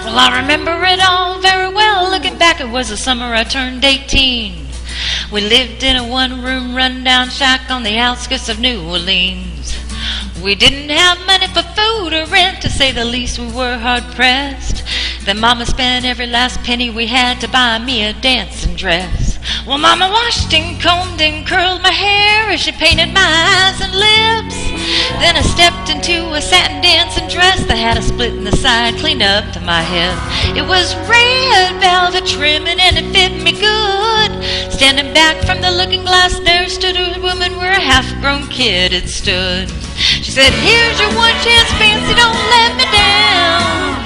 Well, I remember it all very well. Looking back, it was the summer I turned 18. We lived in a one-room rundown shack on the outskirts of New Orleans. We didn't have money for food or rent, to say the least. We were hard-pressed. Then Mama spent every last penny we had to buy me a dancing dress. Well, Mama washed and combed and curled my hair as she painted my eyes and lips. Then I stepped into a satin dancing dress that had a split in the side clean up to my hip. It was red velvet trimming and it fit me good. Standing back from the looking glass, there stood a woman where a half-grown kid had stood. She said, "Here's your one chance, fancy, don't let me down.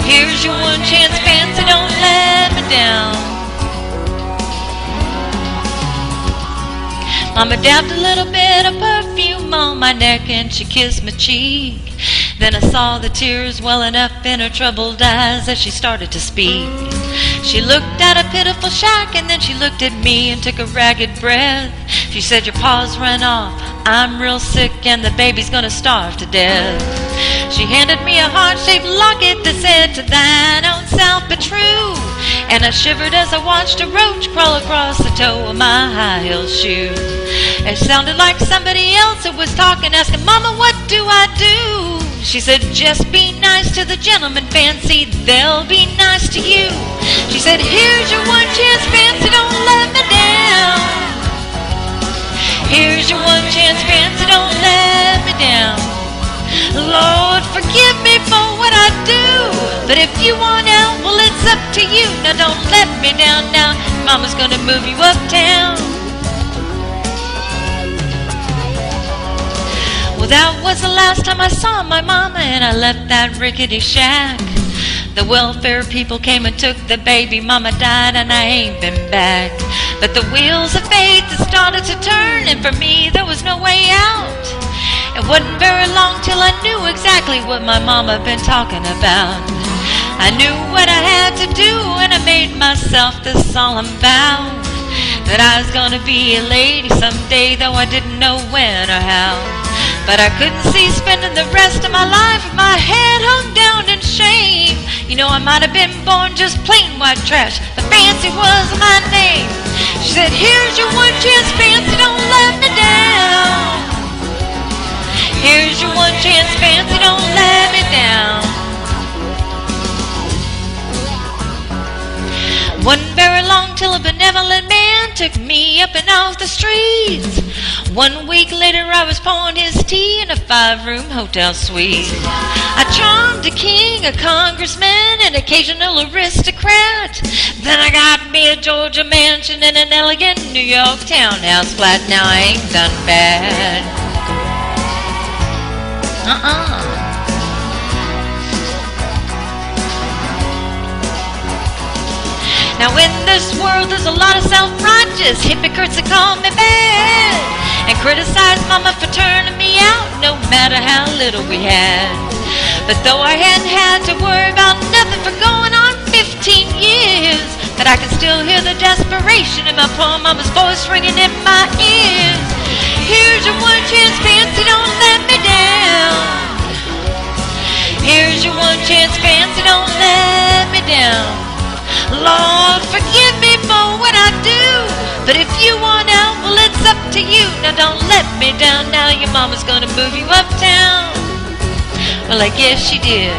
Here's your one chance, fancy, don't let me down." Mama dabbed a little bit of perfume on my neck and she kissed my cheek. Then I saw the tears welling up in her troubled eyes as she started to speak. She looked at a pitiful shack and then she looked at me and took a ragged breath. She said, "Your pa's run off, I'm real sick and the baby's gonna starve to death." She handed me a heart-shaped locket that said, "To thine own self be true." And I shivered as I watched a roach crawl across the toe of my high-heel shoe. It sounded like somebody else that was talking, asking, "Mama, what do I do?" She said, "Just be nice to the gentleman, fancy, they'll be nice to you." She said, "Here's your one chance, fancy, don't let me down. Here's your one chance, fancy, don't let me down. Lord, forgive me for what I do, but if you want out, well, it's up to you. Now don't let me down now, Mama's gonna move you uptown." Well, that was the last time I saw my mama, and I left that rickety shack. The welfare people came and took the baby. Mama died and I ain't been back. But the wheels of fate had started to turn, and for me there was no way out. It wasn't very long till I knew exactly what my mama had been talking about. I knew what I had to do, and I made myself this solemn vow that I was gonna be a lady someday, though I didn't know when or how. But I couldn't see spending the rest of my life with my head hung down in shame. You know, I might have been born just plain white trash, but fancy was my name. She said, "Here's your one chance, fancy, don't let me down. Here's your one chance, fancy, don't let me down." Wasn't very long till a benevolent man took me up and off the streets. 1 week later I was pouring his tea in a 5-room hotel suite. I charmed a king, a congressman, an occasional aristocrat. Then I got me a Georgia mansion and an elegant New York townhouse flat. Now I ain't done bad. Now in this world there's a lot of self-righteous hypocrites that call me bad and criticize Mama for turning me out, no matter how little we had. But though I hadn't had to worry about nothing for going on 15 years, but I can still hear the desperation in my poor Mama's voice ringing in my ears. Here's your one chance, fancy, don't let me down. Here's your one chance, fancy, don't let me down. Lord, forgive me for what I do, but if you want out, well, it's up to you. Now don't let me down now, your mama's gonna move you uptown. Well, I guess she did.